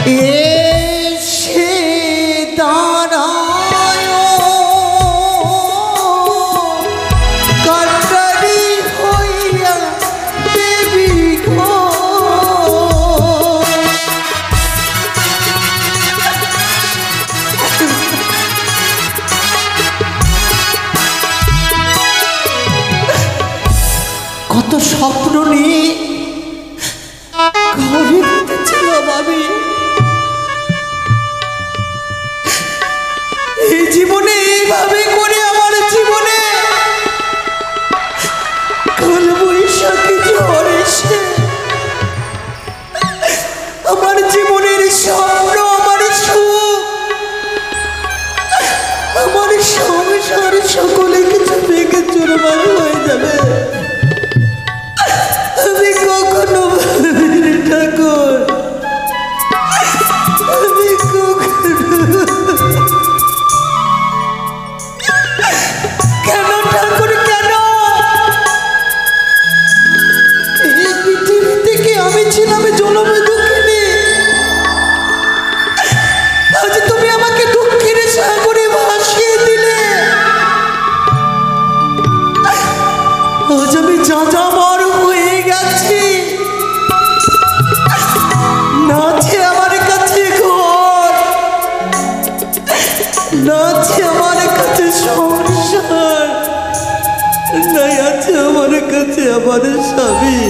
এসে দাঁড়ায় কাটারি হইয়া দেবী গো। কত স্বপ্ন নিয়ে ঘরে উঠেছিলাম আমি, এই জীবনে এইভাবে করে আমার জীবনে কাল বৈশাখী ঝড় এসে আমার জীবনের স্বপ্ন, আমার সুখ, আমার সংসার সকলে কিছু ভেঙে চুরমার হয়ে যাবে। আমি কখনো ভাবিনি ঠাকুর, আমি কখনো, কেন ঠাকুর কেন এই পৃথিবী থেকে আমি ছিলাম জনমে দুঃখিনী, আজ তুমি আমাকে দুঃখের সাগরে ভাসিয়ে দিলে। আজ আমি যাযাবর হয়ে গেছি, না আছে আমার কাছে ঘর, না আছে আমার কাছে সংসার, নাই আছে আমার কাছে আমার স্বামী।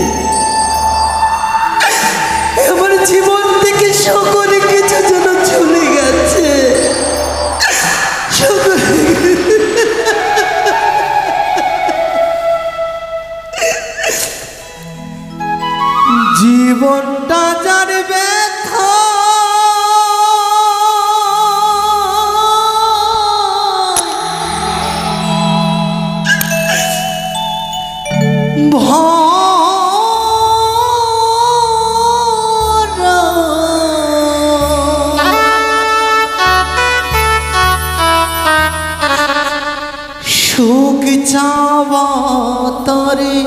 আমার জীবন থেকে সকলে কিছু যেন চলে গেছে, সকলে জীবনটা যার ব্যথা ভরা, সুখ চাওয়া তারে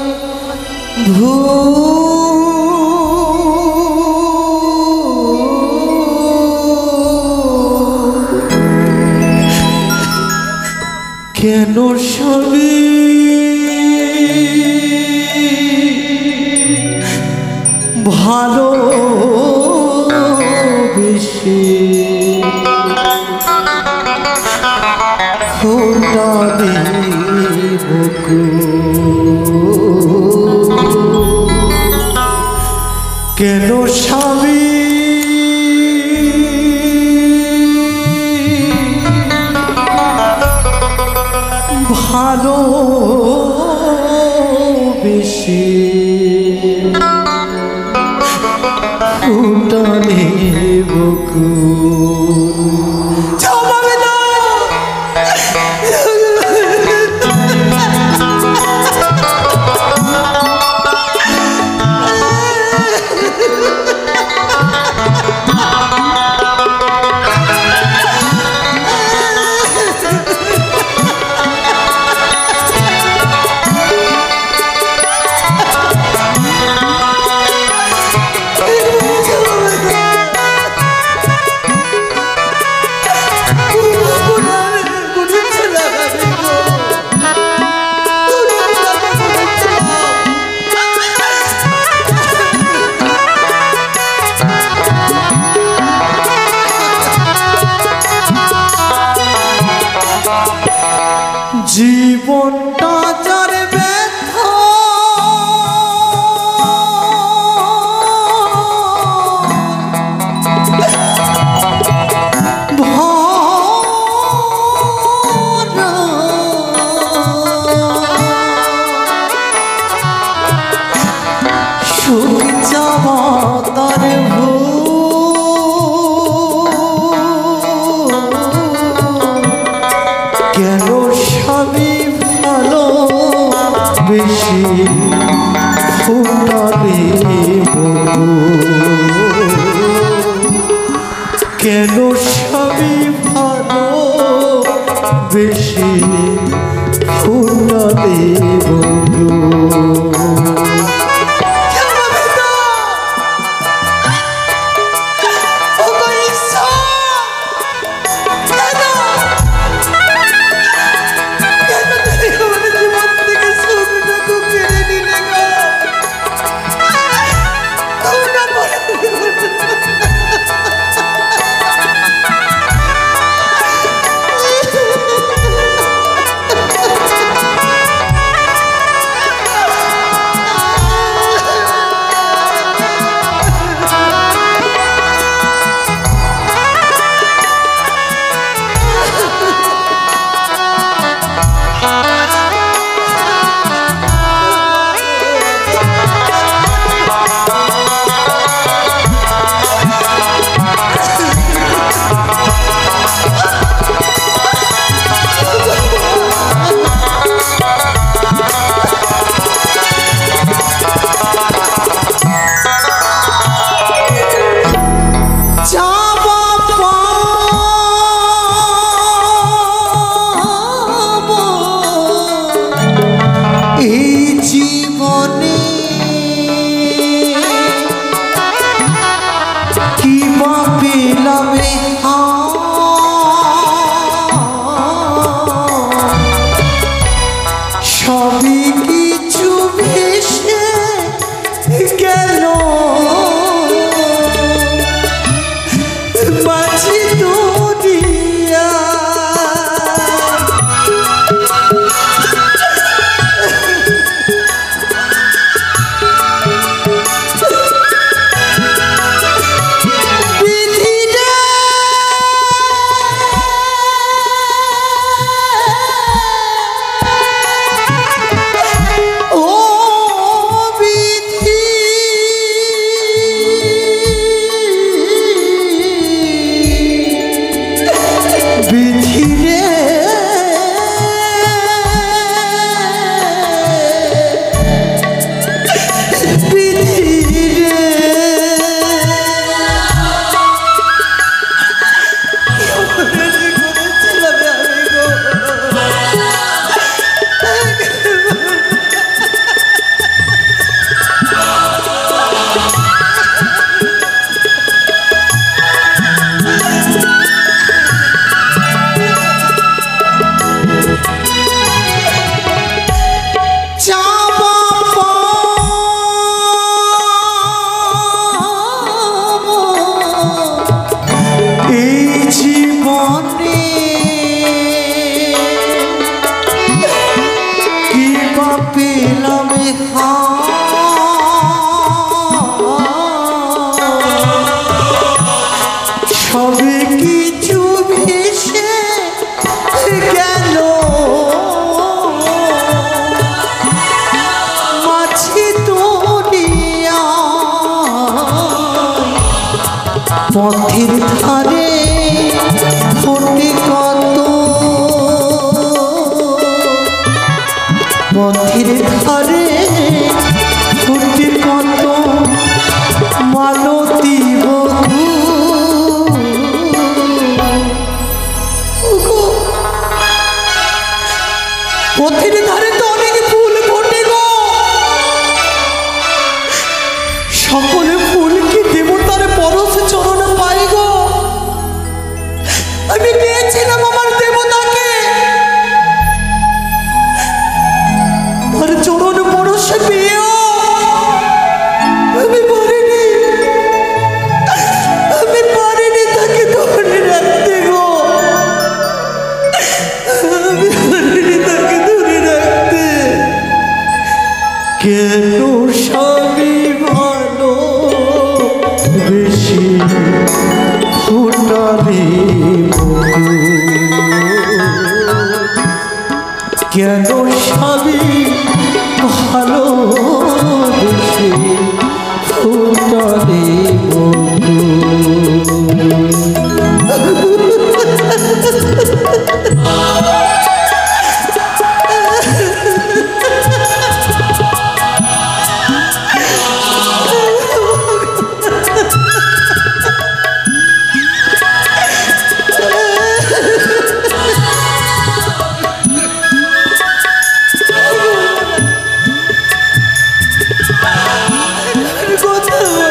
কেন সবই ভালো বেশি খোঁটাবে কেন স্বামী ভালো বেশি উঠানে জীবনটা যার ব্যথা ভরা, সুখ চাওয়া তার কেন স্বামী ভালো বেশি ফুটাবে কেন স্বামী ভালো বেশি ফুটাবে গেল মাঝি দুনিয়া সবে কিছু ভেসে গেল মাঝি দুনিয়া পথের ধারে ফোটে কত পথের ধারে ফোটে কত মালতী বধূ পথের ধারে তো অনেক ফুল ফোটে গো সকলে ফুল কি দেবতার পরশ চরণ পাই গো আমি পেয়েছিলাম আমার দেবতাকে আর চরণ পরশ পেয়েও আমি পারিনি তাকে ধরে রাখতে গো আমি পারিনি তাকে ধরে রাখতে কেন স্বামী ভালো বেশি ফুটারে কেন স্বামী ভালো বেশি ফুটারে কথা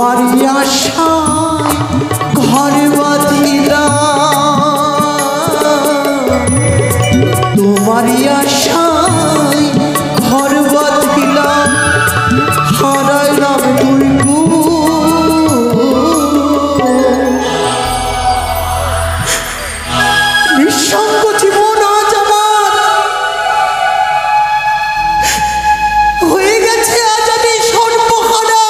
তোমারই আশায় ঘর বাঁধিলাম, তোমারই আশায় ঘর বাঁধিলাম, হারাইলাম দুই নিঃসঙ্গ জীবন আজ আমার হয়ে গেছে। আজ আমি সর্বহারা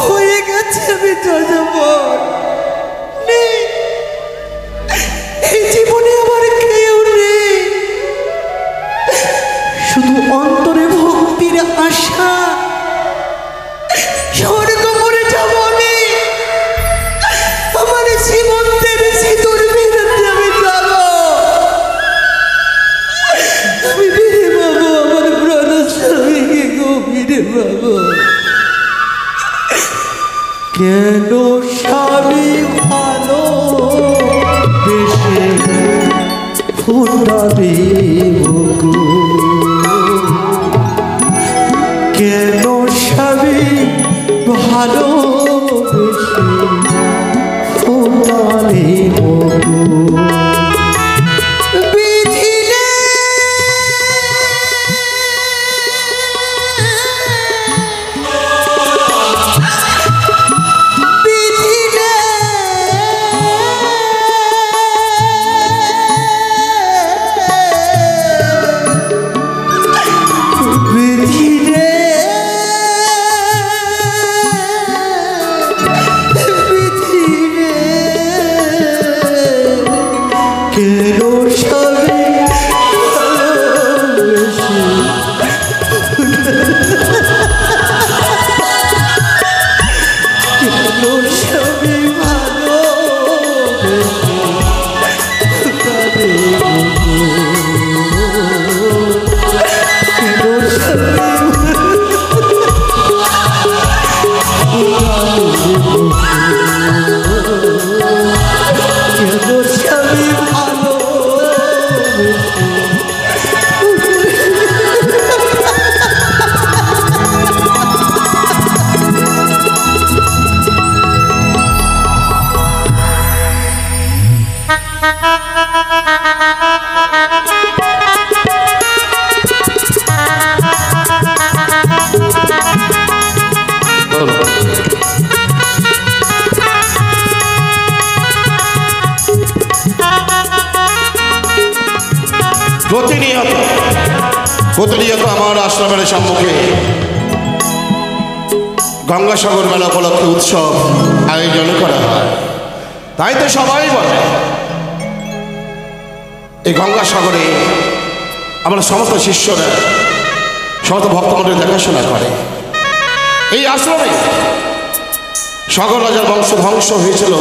হয়ে গেছে, আমি যাযাবর নেই, এই জীবনে আমার কেউ নেই, শুধু অন্তরে ভক্তির আশা। স্বর্গ মরে যাব আমি, আমার জীবনের সিঁদুর বেরোতে আমি যাব, আমি ফিরে পাবো আমার প্রাণ স্বামীকে গো, ফিরে পাবো। কেন স্বামী ভালো বেশে ফুটাবে কেন স্বামী ভালো বেশে ফুটালে প্রতিনিয়ত আমার আশ্রমের সম্মুখে গঙ্গাসাগর মেলা উপলক্ষে উৎসব আয়োজন করা হয়। তাই তো সবাই বলে এই গঙ্গাসাগরে আমরা সমস্ত শিষ্যরা সমস্ত ভক্তমণ্ডলী দেখাশোনা করে। এই আশ্রমে সাগর রাজার বংশ ধ্বংস হয়েছিল,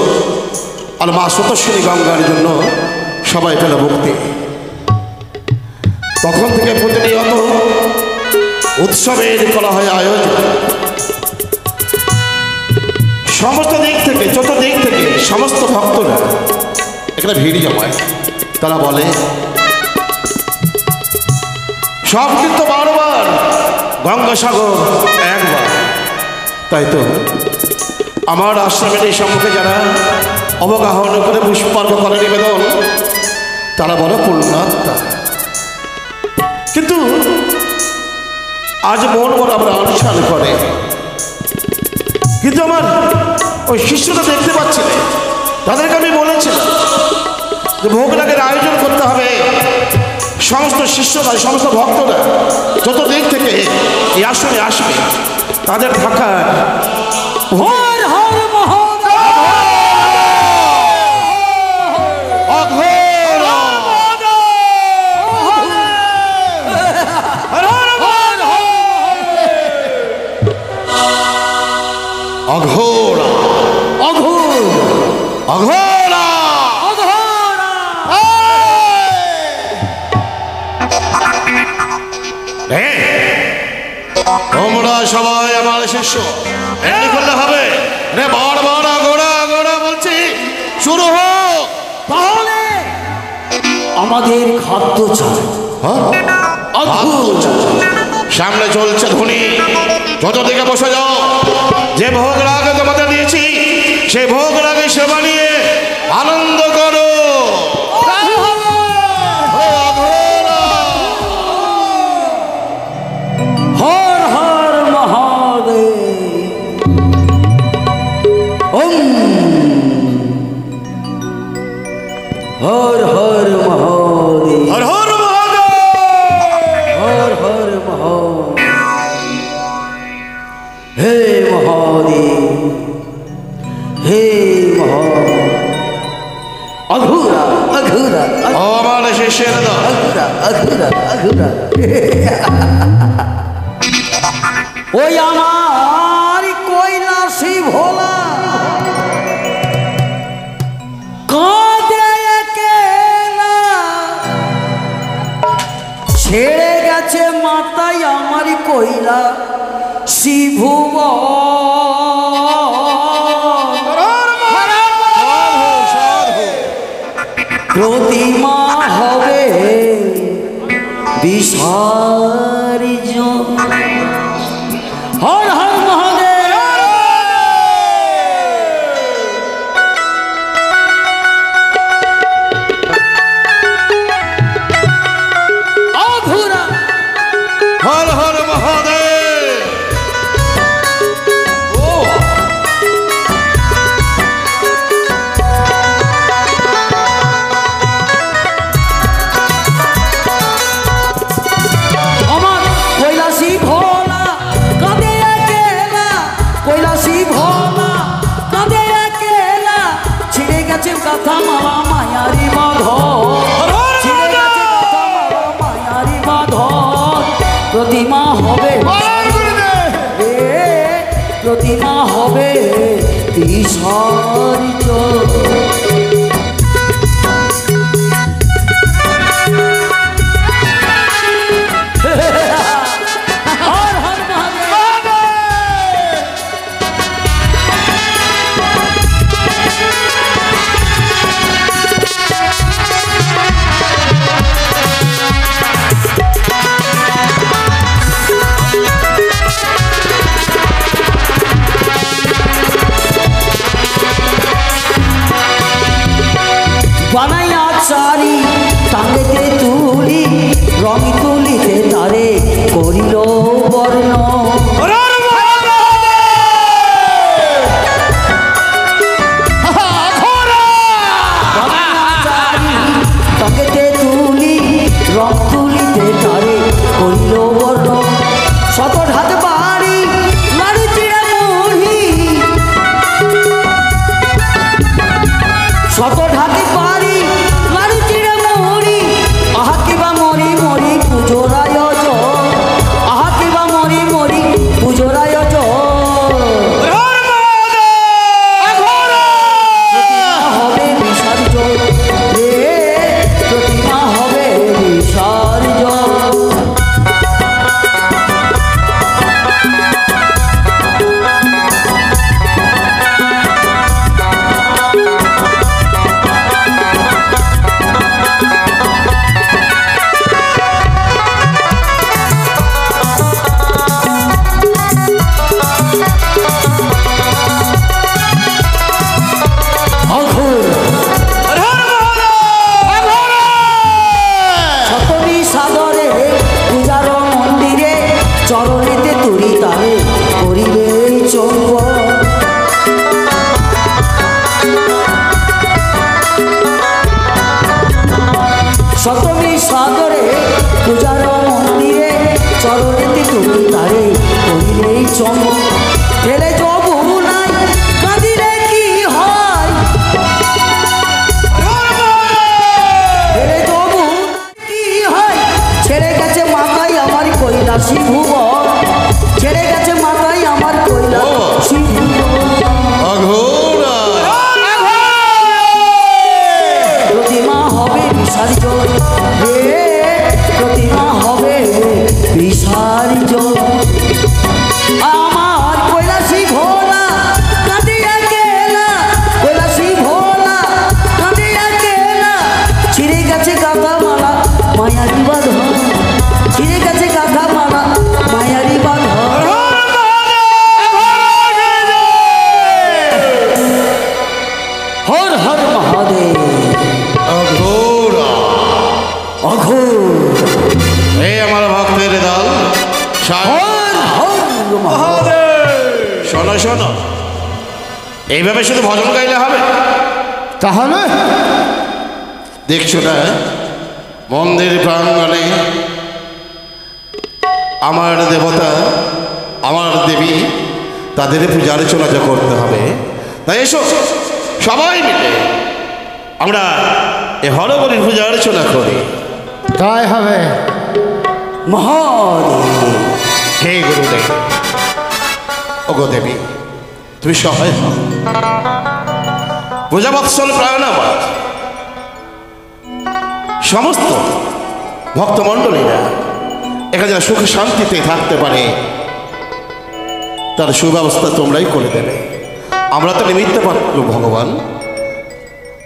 আর মা স্রোতস্বিনী গঙ্গার জন্য সবাই পেল মুক্তি। তখন থেকে প্রতিনিয়ত উৎসবের করা হয় আয়োজন। সমস্ত দিক থেকে, চতুর্দিক থেকে সমস্ত ভক্তরা এখানে ভিড় জমায়। তারা বলে সব কিন্তু বারবার, গঙ্গাসাগর একবার। তাই তো আমার আশ্রমের এই সম্মুখে যারা অবগাহন করে পুষ্পার্ঘ করে নিবেদন, তারা বড় পুণ্যাত্মা। কিন্তু আজ মন বড় আমরা অনুষ্ঠান করে, কিন্তু আমার ওই শিষ্যরা দেখতে পাচ্ছি না। তাদেরকে আমি বলেছিলাম যে ভোগরাগের আয়োজন করতে হবে। সমস্ত শিষ্যরা, সমস্ত ভক্তরা যত দিক থেকে এই আসনে আসবে, তাদের থাকার অঘোরা অঘোরা তোমরা সবাই আমার শিষ্য, এমনি করলে হবে? রে বারবার অঘোরা অঘোরা বলছি, শুরু হোক। তাহলে আমাদের খাদ্য চাই। সামনে চলছে ধনী, যত দিকে বসে যাও। যে ভোগ রাগে তোমাদের দিয়েছি সেই ভোগ রাগে সেবা নিয়ে আনন্দ করো। হর হর মহাদেব। হর হর মহাদেব। হর হর হর হর মহাদেব। হে মহাদেব, হে মহাদেব। অঘুরা অঘুরা আমার শিষ্যের দল অঘুরা অঘুরা অঘুরা। ওই আমার কৈলাসী ভোলা কাঁদে একেলা, ছেড়ে গেছে মাথায় আমার কৈলাসী প্রতিমা হবে বিসর্জন। হর হর মহাদেব। অঘুরা হর হর মহাদেব। ও আমার কৈলাসী ভোলা কাঁদে একেলা, কৈলাসী ভোলা কাঁদে একেলা, ছিঁড়ে গেছে কথা মালা মায়ারি বাঁধন, ছিঁড়ে গেছে কথা মালা মায়ারি বাঁধন। প্রতিমা হবে প্রতিমা হবে বিসর্জন। হর হর মহাদেব। বানাইয়া চারি টাঙ্গেতে তুলি, রঙি তুলিতে তারে করিল বর্ণ। টাঙ্গেতে তুলি, রং তুলিতে তারে করিল বর্ণ। শত ঢাক বাড়ি নারী চিড়ে মুড়ি, শত ঢাকি পারি নারী চিড়ে মুড়ি। আহা কিবা মরি মরি পুজোর আয়োজন, আহা কিবা মরি মরি পুজোর আয়োজন। প্রতিমা হবে বিসর্জন রে, প্রতিমা হবে বিসর্জন। সতমী সাদরে পূজার মন্দিরে, চরণেতে তুরি তারে করিলে চম্বন। সতমী সাদরে পূজার মন্দিরে, চরণেতে তুরি তারে করিলে চম্বন। ফেলে যাবো নাই কাঁদিলে কি হয়, ফেলে যাবো কি হয়। ছেড়ে গেছে মাথায় আমার কৈলাসী ভুবন, ছেড়ে গেছে মাথায় আমার কৈলাসী ভুবন। অঘোরা প্রতিমা হবে বিসর্জন রে, প্রতিমা হবে বিসর্জন। আমার শোনো, এইভাবে শুধু ভজন গাইলে হবে? তাহলে দেখছো না, মন্দির প্রাঙ্গণে আমার দেবতা, আমার দেবী, তাদের পূজা আলোচনা যা করতে হবে। তাই এসো সবাই মিলে আমরা এ হরবলির পূজা আলোচনা করি। তাই হবে মহাদেব। হে গুরুদেব, ওগো দেবী, তুমি সহায় হও। প্রজাবৎসল প্রাণ আমার সমস্ত ভক্তমণ্ডলীরা এখানে যারা সুখে শান্তিতে থাকতে পারে তার সুব্যবস্থা তোমরাই করে দেবে। আমরা তো নিমিত্ত পাত্র ভগবান,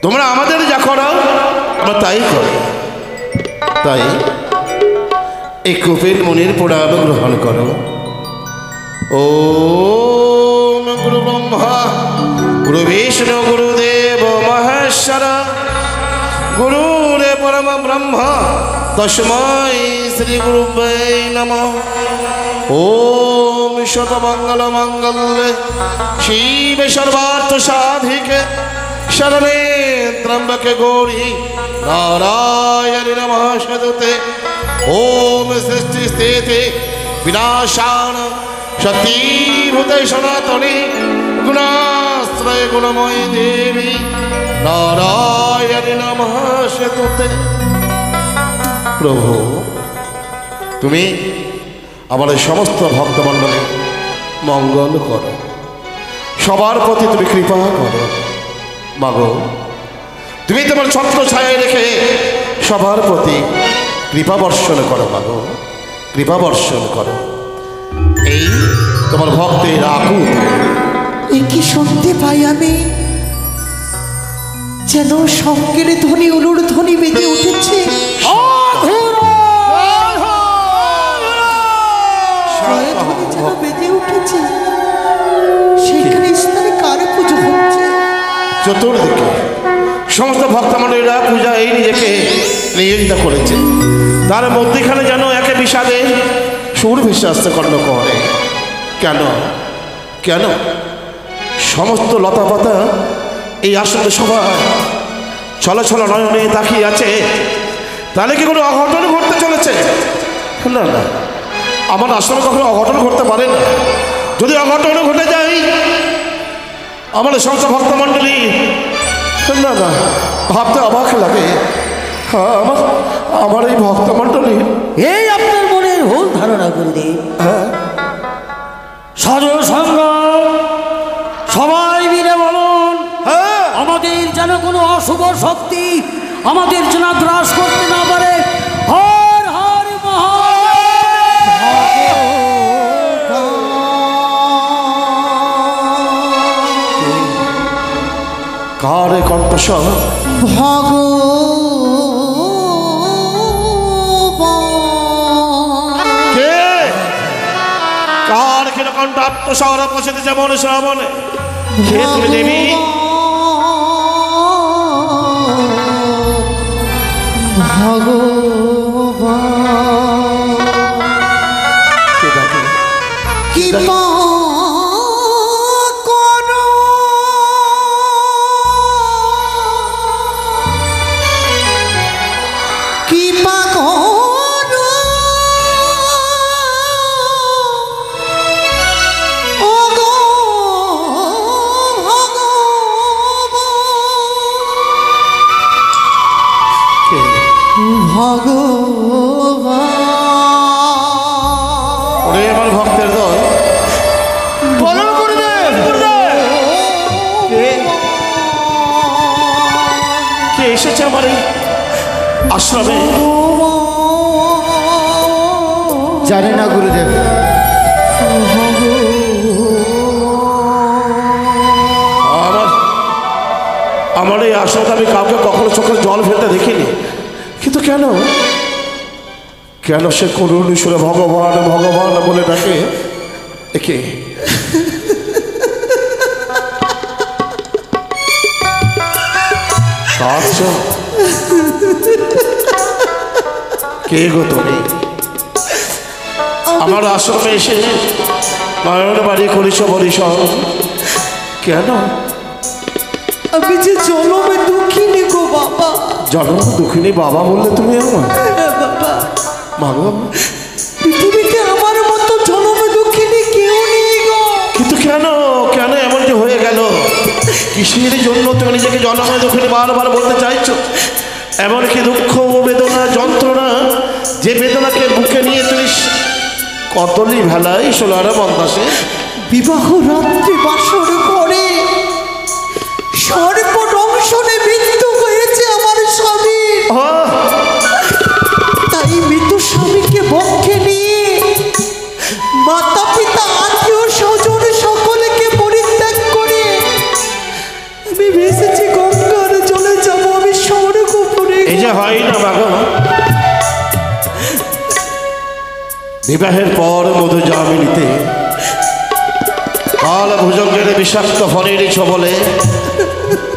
তোমরা আমাদের যা করো আমরা তাই করি। তাই এই কূপের মনির প্রণাম গ্রহণ করো। ওম গুরু ব্রহ্মা গুরু বিষ্ণু গুরুদেব মহেশ্বর গুরুরে পরম ব্রহ্ম তস্मै শ্রী গুরুবে নমঃ। ওম সর্বমঙ্গল মঙ্গলে শিবে সর্বার্থ সাধিকে শরণে ত্র্যম্বকে গৌরী নারায়ণী নমস্তুতে। ওম সৃষ্টি স্থিতি বিনাশান শক্তিভূতে সনাতনী গুণাশ্রয় গুণময়ী দেবী নারায়ণী নমস্তুতে। প্রভু, তুমি আমার সমস্ত ভক্তমণ্ডলী মঙ্গল করো, সবার প্রতি তুমি কৃপা করো। মাগো, তুমি তোমার ছত্র ছায় রেখে সবার প্রতি কৃপা বর্ষণ করো। মাগো, কৃপা বর্ষণ করো। এই তোমার ভক্তের আকুত। এ কি শুনতে পাই আমি? যেন শঙ্কের ধ্বনি, উলুর ধ্বনি বেজে উঠেছে। জয়ধ্বনি যেন বেজে উঠেছে। সেখানে স্থানে কার পুজো হচ্ছে? চতুর্দিকে সমস্ত ভক্তমণ্ডলীরা পূজা এই নিজেকে নিয়োজিত করেছে। তার মধ্যেখানে যেন একে বিষাদে সুর ভেসে আসতে কর্ণ করে। কেন কেন সমস্ত লতাপাতা এই আসলে সবাই ছল ছল নয়নে তাকিয়ে আছে। তাহলে কি কোনো অঘটন ঘটতে চলেছে? না না, আমার আসলে কখনো অঘটন ঘটতে পারে না। যদি অঘটন ঘটে যায় আমার সমস্ত ভক্তমণ্ডলী, না না, ভাবতে অবাক লাগে। আমার এই ভক্তমণ্ডলী, এই আপনার মনের ভুল ধারণা গুরুদেব। সর্বসঙ্গ সবাই মিলে বলুন, আমাদের যেন কোনো অশুভ শক্তি আমাদের যেন গ্রাস করতে না পারে। হর হর কার কণ্ঠস্বর? কে কার কণ্ঠ আত্মস্বর পৌঁছেছে যেমন শ্রাবণে? কে তুমি দেবী? ওরে আমার ভক্তের দল, বলুন গুরুদেব, কে এসেছে আমার এই আশ্রমে? জানি না গুরুদেব। আমার এই আশ্রমে আমি কাউকে কখনো চোখে জল ফেলতে দেখিনি, কিন্তু কেন কেন সে করুণ ঈশ্বরে ভগবান ভগবান বলে ডাকে? একে কে গো তুমি? আমার আশ্রমে এসে নয়ন বাড়ি করিস বলিস কেন? আমি যে জনমে দুঃখিনী গো বাবা। জনম দুঃখিনী বাবা বললে তুমি আমার? হ্যাঁ বাবা। মাগো পৃথিবীতে আমার মতো জনমে দুঃখিনী কেউ নেই গো। কিন্তু কেন কেন এমনটি হয়ে গেল? কিসের জন্য তুমি নিজেকে জনমে দুঃখিনী বারবার বলতে চাইছো? এমন কি দুঃখ বেদনা যন্ত্রণা যে বেদনাকে বুকে নিয়ে তুমি কতলি ভেলাই সোলারা বন্দাসে বিবাহ রাত্রি বাসর করে সর্বদংশনে মৃত্যু হয়েছে আমার স্বামীর। তাই মৃত স্বামীকে বক্ষে নিয়ে মাতা পিতা আত্মীয় স্বজন সকলকে পরিত্যাগ করে আমি ভেসেছি গঙ্গার জলে যাব আমি স্বর্গপুরে। এই যে হয় না বাবা, বিবাহের পর মধু জামিনীতে কাল ভুজঙ্গের বিষাক্ত ফলের ছবলে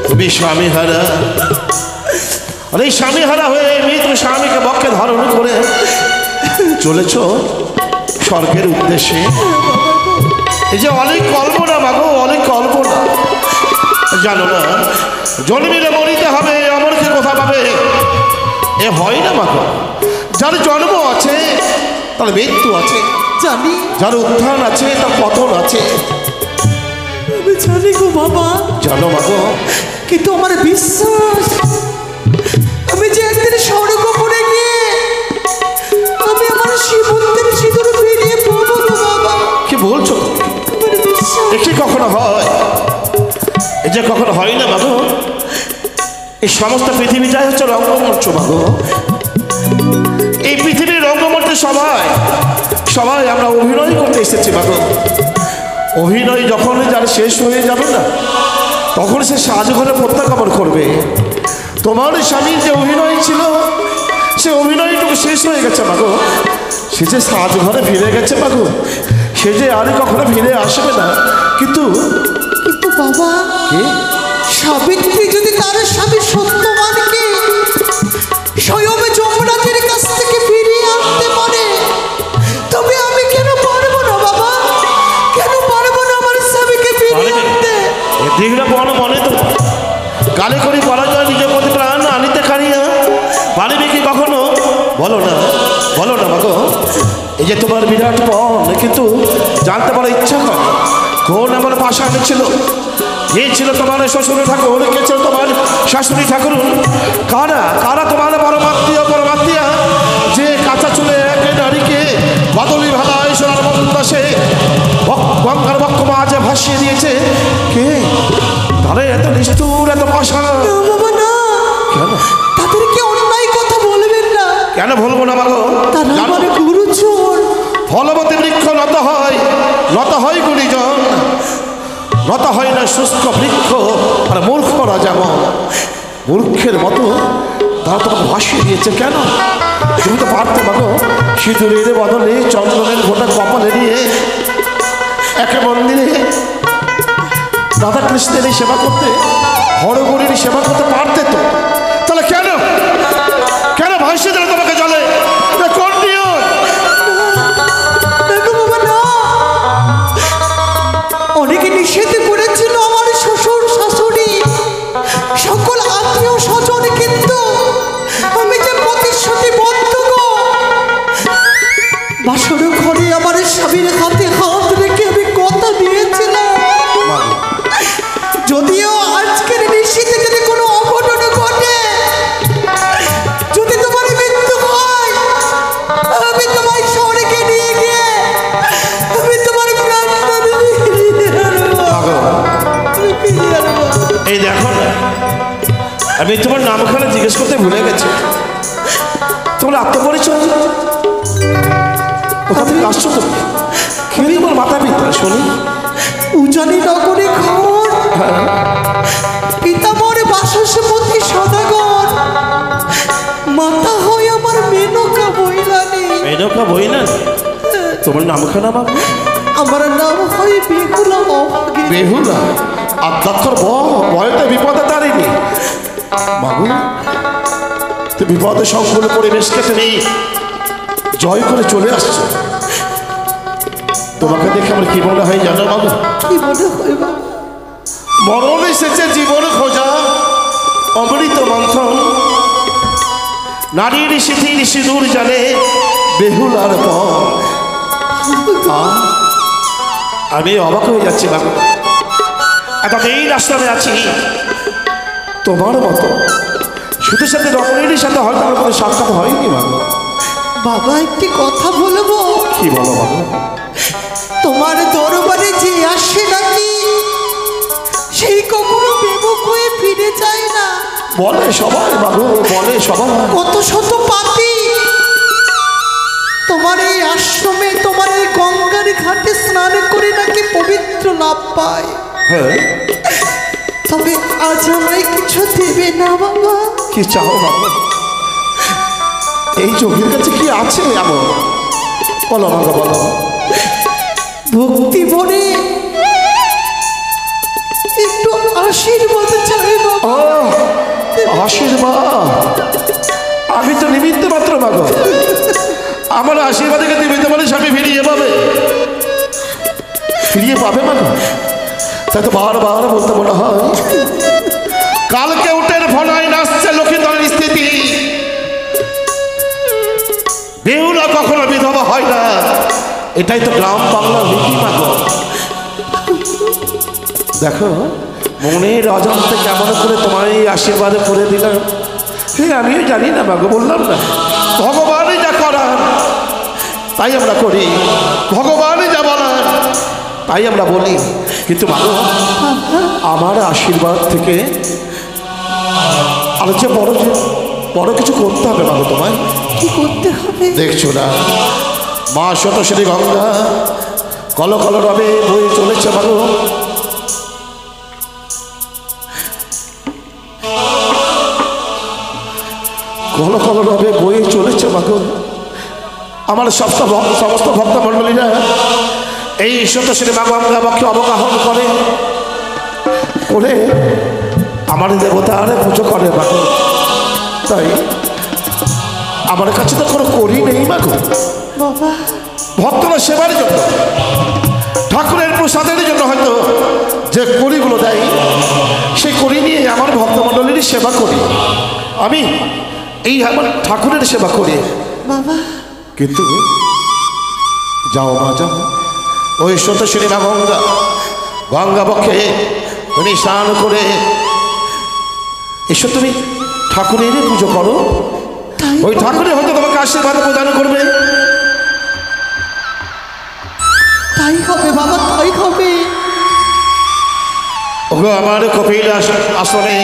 তুমি স্বামী হারা, আর এই স্বামী হারা হয়ে মৃত স্বামীকে বক্ষে ধারণ করে চলেছ স্বর্গের উদ্দেশ্যে। এই যে অনেক কল্পনা মাগো, অনেক কল্পনা। জানো না জন্মিলে মরিতে হবে, অমরকে কোথা পাবে? এ হয় না মাগো। যার জন্ম আছে তার মৃত্যু আছে, জানি। যার উত্থান আছে তার পতন আছে। আমি জানি গো বাবা। জানো মাগো, কিন্তু আমার বিশ্বাস আমি যে একদিন স্বর্গপুরে গিয়ে আমি আমার শ্রীমন্তের সিঁদুর ফিরিয়ে পাবো গো বাবা। কি বলছো? আমার বিশ্বাস। এটি কখনো হয়? এই যে কখনো হয় না মাগো। এই সমস্ত পৃথিবীটাই হচ্ছে রঙ্গমঞ্চ মাগো। এই পৃথিবীর রঙ্গমঞ্চে সবাই সবাই আমরা অভিনয় করতে এসেছি মাগো। অভিনয় যখন যার শেষ হয়ে যাবে না তখন সে সাজঘরে প্রত্যাগমন করবে। তোমার স্বামীর যে অভিনয় ছিল সে অভিনয়টুকু শেষ হয়ে গেছে মাগো। সে যে সাজঘরে ফিরে গেছে মাগো, সে যে আর কখনো ফিরে আসবে না। কিন্তু কিন্তু বাবা, কি? সাবিত্রী যদি তার স্বামী সত্যবানকে স্বয়ং যমরাজের কাছ থেকে ফিরিয়ে আনতে পারে তবে আমি কেন পারবো না বাবা? কেন পারবো না আমার স্বামীকে ফিরিয়ে আনতে? দীঘটা বড় মনে তো গালে করি পরাজয় নিজের প্রতি প্রাণ আনিতে কারিয়া পারিবে কি কখনো? বলো না, বলো না মাগো। এই যে তোমার বিরাট পণ, কিন্তু জানতে পারো ইচ্ছা হয় কোন আমার পাশা ছিল? কে ছিল তোমার শ্বশুর ঠাকুর? কে ছিল তোমার শাশুড়ি ঠাকুর? কারা কারা তোমার পরমাত্মীয় পরমাত্মীয়া যে কাঁচা চুলে এক নারীকে বদলি ভালায় সোনার বন্দাসে গঙ্গার বক্ষ মাঝে ভাসিয়ে দিয়েছে? কে? তাহলে এত নিষ্ঠুর, এত পাশা? না বাবা না, কেন? তাদেরকে অন্যায় কথা বলবেন না। কেন বলবো না মাগো? তারা আমার গুরুজন। ফলবতী বৃক্ষ নত হয়, নত হয় গুণীজন, নত হয় না শুষ্ক বৃক্ষ। আর মূর্খরা যেমন মূর্খের মতো তারা তোমাকে ভাসিয়ে দিয়েছে। কেন? তুমি তো পারতে মাগো সিঁদুরের বদলে চন্দনের গোটা কপালে নিয়ে একে মন্দিরে রাধা কৃষ্ণের সেবা করতে, হরগরির সেবা করতে পারতে তো। তাহলে কেন কেন ভাসিয়ে দিলে তোমাকে জলে? কোন নিয়ম? অনেকে নিষেধ করেছিল আমার শ্বশুর শাশুড়ি সকল আত্মীয় স্বজন, কিন্তু আমি যে প্রতিশ্রুতিবদ্ধ গো। বাসর ঘরে আমার স্বামীর হাতে হাত রেখে আমি কথা দিয়েছিলাম যদিও আজকের নিশীথে যদি কোনো অঘটন ঘটে, যদি তোমার মৃত্যু হয়, আমি তোমার স্বর্গে নিয়ে গিয়ে আমি তোমার প্রাণটা ফিরিয়ে আনবো। এই দেখো না, আমি তোমার নামখানা জিজ্ঞেস করতে ভুলে গেছি। তোমার আত্মপরিচয় কোথা থেকে আসছো? তুমি কে? তোমার মাতা পিতা শুনি? উজানি নগরে ঘর, পিতামর বাসস্পতি সদাগর, মাতা হয় আমার মেনকা বৈরানী। মেনকা বৈরানী? তোমার নামখানা বাবু? আমার নাম হয় বেহুলা। বেহুলা? আধ্যাত্মর ভয়তে বিপদে দাঁড়িয়ে বাবু, তুমি বিপদে সংকুল পরিবেশকে তুমি জয় করে চলে আসছো। তোমাকে দেখে আমার কি মনে হয় জানো বাবু? কি মনে হয় বাবা? মরণ এসেছে জীবন খোঁজা অমৃত মন্থন, নারীর সিঁথির সিঁদুর জানে বেহুলার পর। আমি অবাক হয়ে যাচ্ছি বাবু, এতদিন আশ্রমে আছি তোমার মতো শুধু সাথে রমণীর সাথে হয়তো আমার কোনো সাক্ষাৎ হয়নি বাবু। বাবা একটি কথা বলবো? কি বলো বাবু? তোমার দরবারে যে আসে নাকি সেই কখনো বিমুখ হয়ে ফিরে যায় না। বলে সবাই বাবু, বলে সবাই। কত শত পাপী তোমার এই আশ্রমে, তোমার এই গঙ্গার ঘাটে স্নান করে নাকি পবিত্র লাভ পায়। হ্যাঁ, তবে আজ আমায় কিছু দেবে না বাবা? কি চাও বাবু? এই চোখের কাছে কি আছে এমন? বলো বাবা, বলো। ভক্তি ভরে একটু আশীর্বাদ চাই বাবা। আশীর্বাদ? আমি তো নিমিত্ত মাত্র মাগো, আমার আশীর্বাদকে নিমিত্ত মানে স্বামী ফিরিয়ে পাবে, ফিরিয়ে পাবে মাগো। তাই তো বারবার বলতে মনে হয়, কালকে উঠের ফনায় নাচছে লক্ষ্মীধরের স্থিতি, বেহুলা কখনো বিধবা হয় না, এটাই তো গ্রাম বাংলার রীতি মাগো। দেখো মনের অজান্তে কেমন করে তোমার এই আশীর্বাদে করে দিলাম, হ্যাঁ আমিও জানি না মাগো, বললাম না ভগবানই যা করার তাই আমরা করি, ভগবানই যা বলার তাই আমরা বলি। কিন্তু মাগো আমার আশীর্বাদ থেকে আরো যে বড় কিছু করতে হবে মাগো। তোমায় কি করতে হবে? দেখছো না মা শতশ্রী গঙ্গা কল কল রবে বয়ে চলেছে মাগো। কল কল রবে বয়ে চলেছে মাগো। আমার সমস্ত ভক্ত মণ্ডলীরা এই শতশ্রী মা গঙ্গা পক্ষে অবগাহন করে করে আমার দেবতার পুজো করে মাগো। তাই আমার কাছে তো কোনো করি নেই মাগো। বাবা ভক্তরা সেবার জন্য, ঠাকুরের প্রসাদের জন্য হয়তো যে কড়িগুলো দেয় সেই কড়ি নিয়ে আমার ভক্তমণ্ডলীর সেবা করি, আমি এই আমার ঠাকুরের সেবা করি। বাবা কিন্তু যাও মা যাও, ওই শতশ্রী মা গঙ্গা পক্ষে তুমি স্নান করে এসো, তুমি ঠাকুরের পুজো করো, ওই ঠাকুরের হয়তো তোমাকে আশীর্বাদ প্রদান করবে। তাই হবে বাবা, তাই হবে। ওগো আমার কপিল আসনে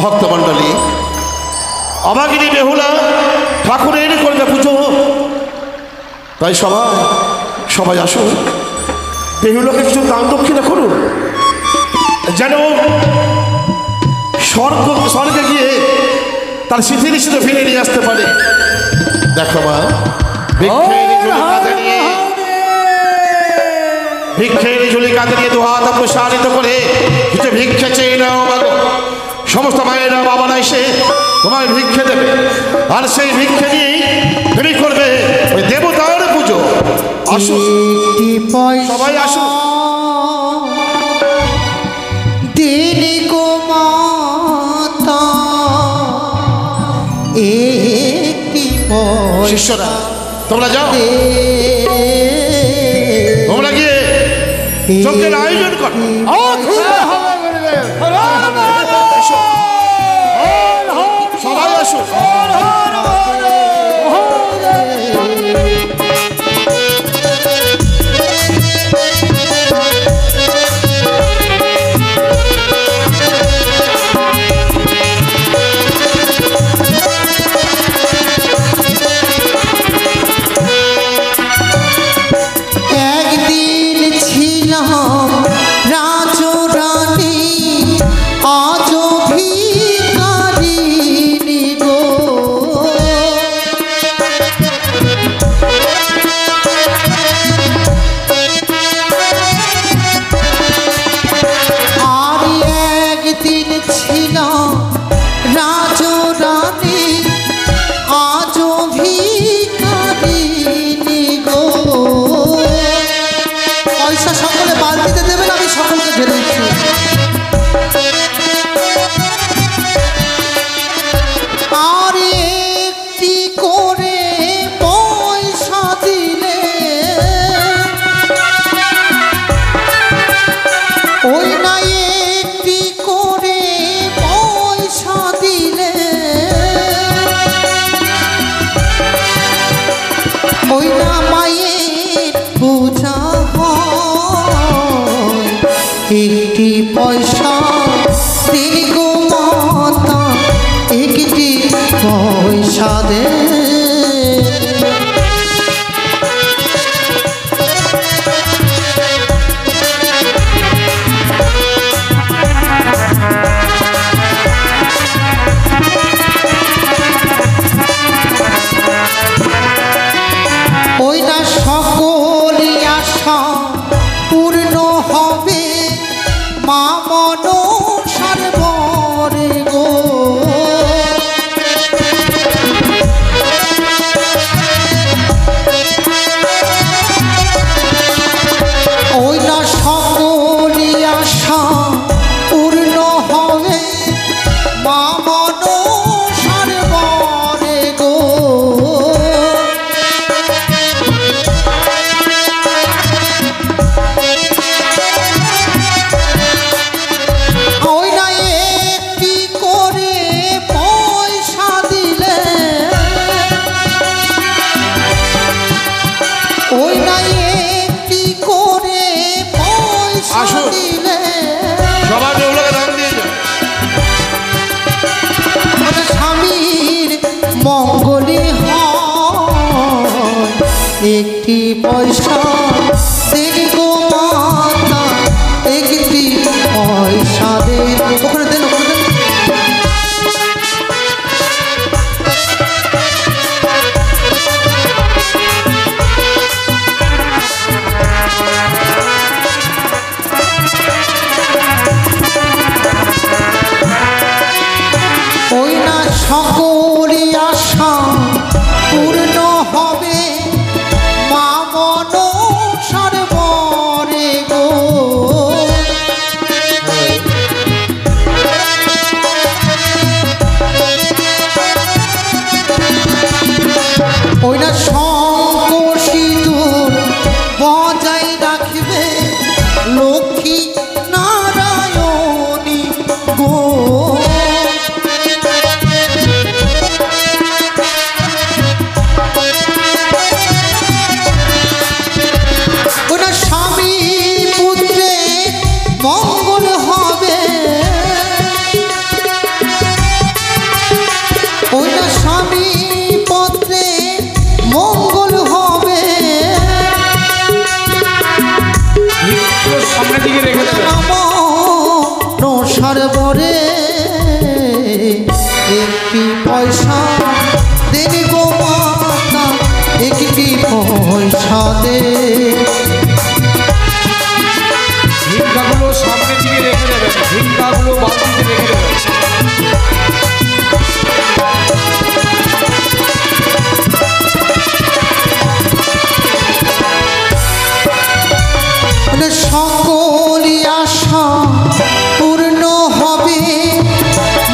ভক্তমণ্ডলী, অবাগিনী বেহুলা ঠাকুরের করবে পুজো, তাই সবাই আসুন, বেহুলাকে কিছু দান দক্ষিণা করুন, যেন স্বর্গে গিয়ে তার স্মৃতি নিশ্চিত ফিরে নিয়ে আসতে পারে। দেখো মা, ভিক্ষের ঝুলি কাঁধে নিয়ে দুহাত প্রসারিত করে কিছু ভিক্ষে চেয়ে নাও মাগো। সমস্ত মায়েরা বাবারা এসে তোমার ভিক্ষে দেবে, আর সেই ভিক্ষে নিয়েই তুমি করবে ওই দেবতার পুজো। আসুন সবাই আসুন। দিনে গো মাতা একটি শিষ্যরা তোমরা যাও, তোমরা গিয়ে যজ্ঞের আয়োজন কর। সবাই আসুন। একদিন ছিলাম রাজরানী, আজ ভিখারিণী গো। আর একদিন ছিলাম রাজরানী, আজ ভিখারিণী গো। পয়সা দে। ওই না সকলি আশা পূর্ণ হবে মা মনসার বরে গো। ওই না সকলি আশা পূর্ণ হবে মা মনসার বরে গো। ওই না একটি করে পয়সা দিলে, ওই না একটি করে পয়সা আসুন। দিলে সবাই ওগুলোকে দাম দিয়ে যাও। ওটা স্বামীর মঙ্গলে হয়। একটি পয়সা দেন গো মাতা, একটি পয়সা দেন। ওখানে দেন, ওখানে দেন। ওই না সকলি আশা পূর্ণ হবে মা মনসার বরে গো। ওই না শঙ্খ সিঁদুর বজায় রাখবে লক্ষ্মী নারায়ণী গো। ওটা স্বামী পুত্রে মঙ্গল হবে, ওটা স্বামী পুত্রে মঙ্গল হবে। সামনের দিকে রেখে দেবে। নসার বরে একটি পয়সা দেন গো মাতা, একটি পয়সা দে। ভিক্ষাগুলো সামনের দিকে রেখে দেবে। ভিক্ষাগুলো বালতিতে রেখে দেবে। মানে সকলি আশা পূর্ণ হবে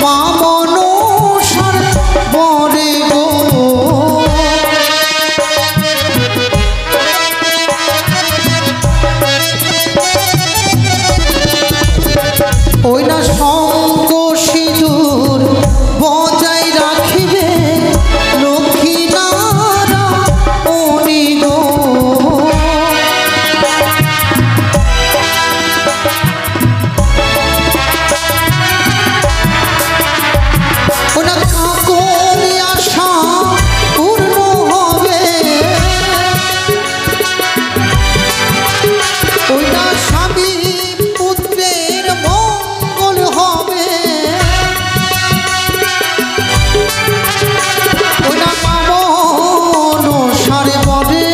মা মনসার বরে গো। ওই না শঙ্খ সিঁদুর বজায় রাখিবে লক্ষ্মী নারায়ণী গো। ওনা সকলি আশা পূর্ণ হবে, ওইটা স্বামী পুত্রের মঙ্গল হবে। ওনা মনসার বরে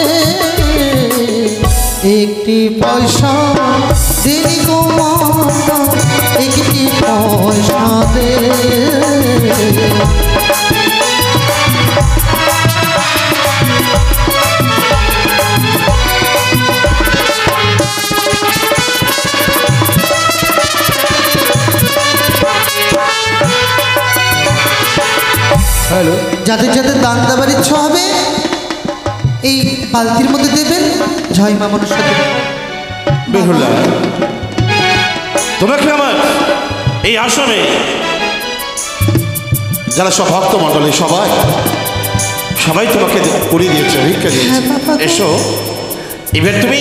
একটি পয়সা দেন গো মাতা, একটি পয়সা দে। হ্যালো, যাদের যাদের দান দেওয়ার ইচ্ছা হবে এই বালতির মধ্যে দেবেন। জয় মা মনসা দেবী। বেহুলা, তোমাকে আমার এই আশ্রমে যারা সব ভক্ত মণ্ডলী সবাই তোমাকে করিয়ে দিয়েছে, ভিক্ষা দিয়েছে। হ্যাঁ বাবা গো। এসো, এবার তুমি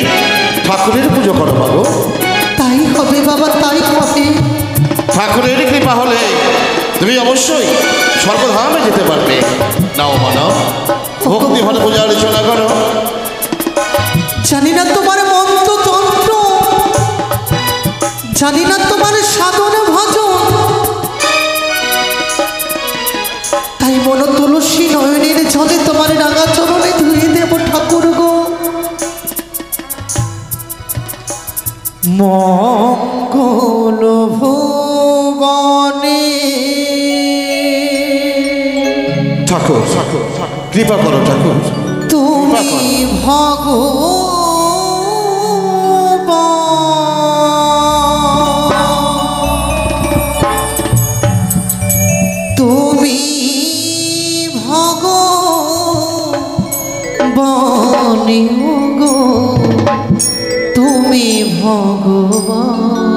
ঠাকুরের পুজো করো বাবু। তাই হবে বাবা, তাই হবে। ঠাকুরের কৃপা হলে তুমি অবশ্যই স্বর্গধামে যেতে পারবে। নাও মানব, ভক্তি ভরে পূজা আলোচনা করো। জানি না তোমার মন্ত্রতন্ত্র, জানি না তোমার সাধন ভজন, তাই মন তুলসী নয়নের জলে তোমার রাঙা চরণে ধুয়ে দেব ঠাকুর গো। মঙ্গল ভুবনে ঠাকুর কৃপা করো ঠাকুর, তুমি ভগবান, তুমি ভগবান গো, তুমি ভগবান।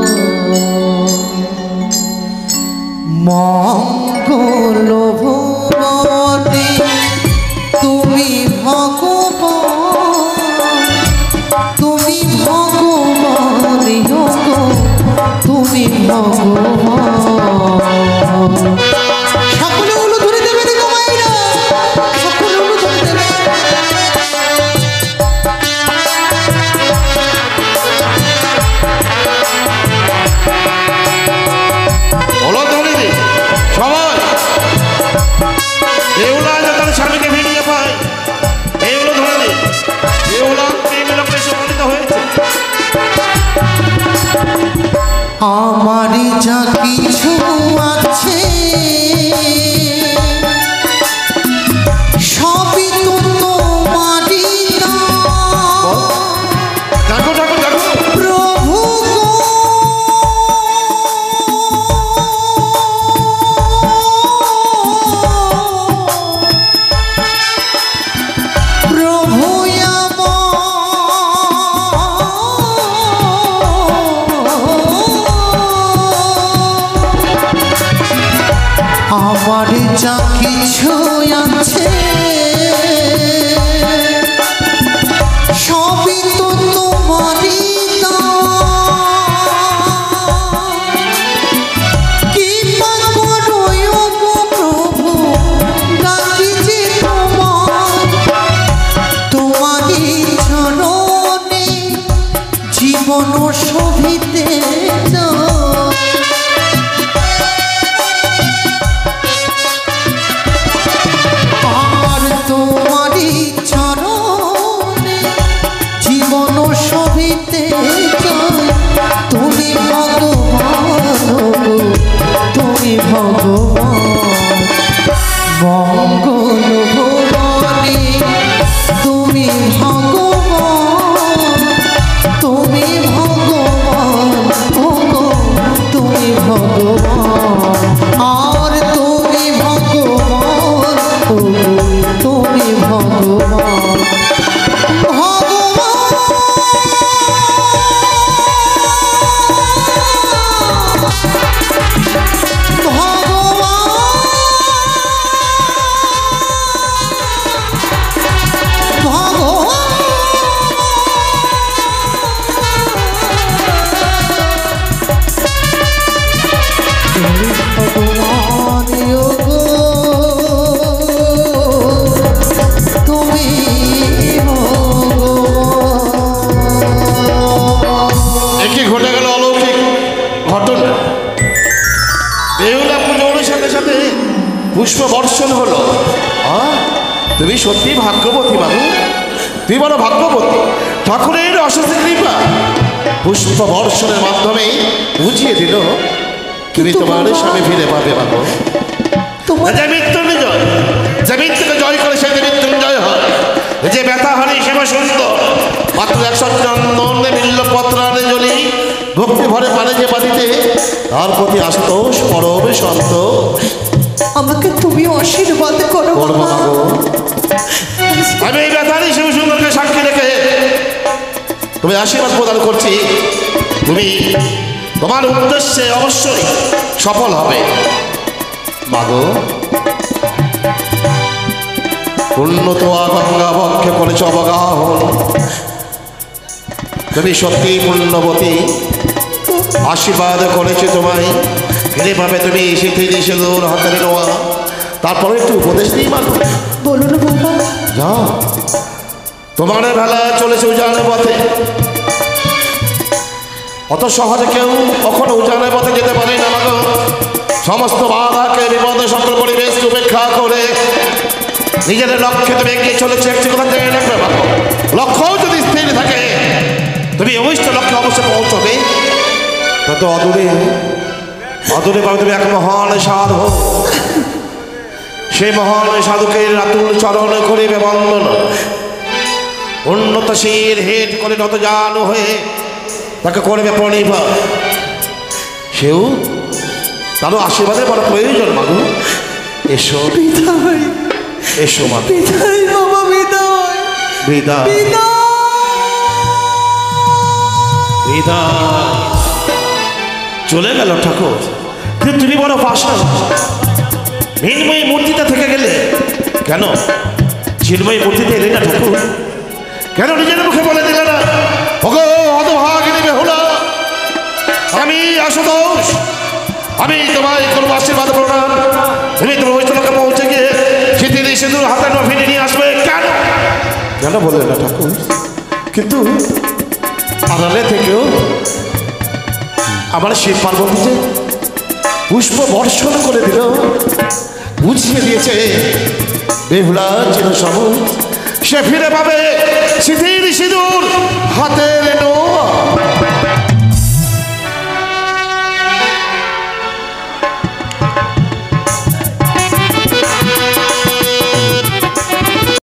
মঙ্গল ভুবনে তুমি ভগবান, তুমি ভগবান গো, তুমি ভগবান। সকলে উলু ধরে দেবে রে গো মায়েরা, সকলে উলু ধরে দেবে। বলো ধরে দে সবাই, দেউলা তার স্বামীকে ফিরিয়ে পায়, এইগুলো ধরে দে। দেউলা প্রেম লোকে সম্মিলিত হয়েছে। আমারই যা কিছু আছে সবই তো তোমারই দান। দেখো ঠাকুর দেখো, প্রভু গো, প্রভু আমার যা কিছু আছে সবই তো তোমারই দান। কৃপা করো গো প্রভু, ডাকি যে তোমারই চরণে জীবন শোভিতে চায়। আর তোমারই চরণে জীবন শোভিতে চায়। তুমি ভগবান গো, তুমি ভগবান। মঙ্গল ভুবনে তুমি ভগবান, তুমি ভগবান গো, তুমি ভগবান। আর তুমি ভগবান গো, তুমি ভগবান। একটি ঘটে গেল অলৌকিক ঘটনা। বেহুলা পুজোর সাথে সাথে পুষ্প বর্ষণ হলো। তুমি সত্যি ভাগ্যবতী বাবু, তুই বড় ভাগ্যবতী। ঠাকুরের অশেষ কৃপা পুষ্প বর্ষণের মাধ্যমে বুঝিয়ে দিল তুমি তোমার স্বামী ফিরে পাবে বাবু। যে মৃত্যুঞ্জয়, যে মৃত্যুকে জয় করে সে মৃত্যুঞ্জয় হয়। যে ব্যথা হারি সেবা সুন্দর, মাত্র 100 চন্দন মিল্ল পত্রানে জলি ভক্তি ভরে পারে যে পাতিতে, তার প্রতি আশুতোষ পরম সন্ত। আমাকে তুমি আশীর্বাদ করো বাবা। আমি এই ব্যথারই শিব সুন্দরকে সাক্ষী রেখে তুমি আশীর্বাদ প্রদান করছি। তুমি তোমার উদ্দেশ্যে অবশ্যই সফল হবে মাগো। উন্নত গঙ্গা বক্ষে করেছ অবগাহন, তুমি সত্যি পুণ্যবতী। আশীর্বাদ করেছে তোমায় ফিরে পাবে তুমি সিঁথির সিঁদুর হাতের নোয়া। তারপরে একটু উপদেশ দিই মাগো। বলুন বাবা। যাও, তোমার বেলা চলেছে উজানের পথে। অত সহজে কেউ কখনো উজানের পথে যেতে পারে না মাগো। সমস্ত বাধাকে বিপদ সকল পরিবেশ উপেক্ষা করে নিজের লক্ষ্যে তুমি এগিয়ে চলেছে। একটি কথা জেনে রাখবে মাগো, লক্ষ্যও যদি স্থির থাকে তুমি অবশ্য লক্ষ্যে অবশ্যই পৌঁছবে। তত অদূরে অদূরে পাবে তুমি এক মহান সাধু। সেই মহান সাধুকে রাতুল চরণ করিবে বন্দন, উন্নত শির হেট করে নত জান হয়ে তাকে করবে প্রণিপাত। সেও তারও আশীর্বাদের বড় প্রয়োজন মাগু। এসো বিদায়, এসো মাগু। বিদায় বাবা, বিদায়, বিদায় বিদায়। বিদায়। চলে গেল ঠাকুর, কিন্তু তুমি বড় পাশা। মৃন্ময়ী মূর্তিটা থেকে গেলে কেন? চিন্ময়ী মূর্তিতে এলে না ঠাকুর? কেন নিজের মুখে বলে দিলে না, ওগো হতভাগিনী বেহুলা, আমি আশুতোষ, আমি তোমায় করবো আশীর্বাদ প্রদান। তুমি তোমার বৈষ্ণবকে পৌঁছে গিয়ে সিঁথির সিঁদুর হাতে ফিরে নিয়ে আসবে। কেন কেন বললেন না ঠাকুর? কিন্তু আড়ালে থেকেও আমার শিব পার্বতীতে পুষ্প বর্ষণ করে দিল, বুঝিয়ে দিয়েছে বেহুলা চির সবুজ, সে ফিরে পাবে সিঁথির সিঁদুর হাতের নোয়া।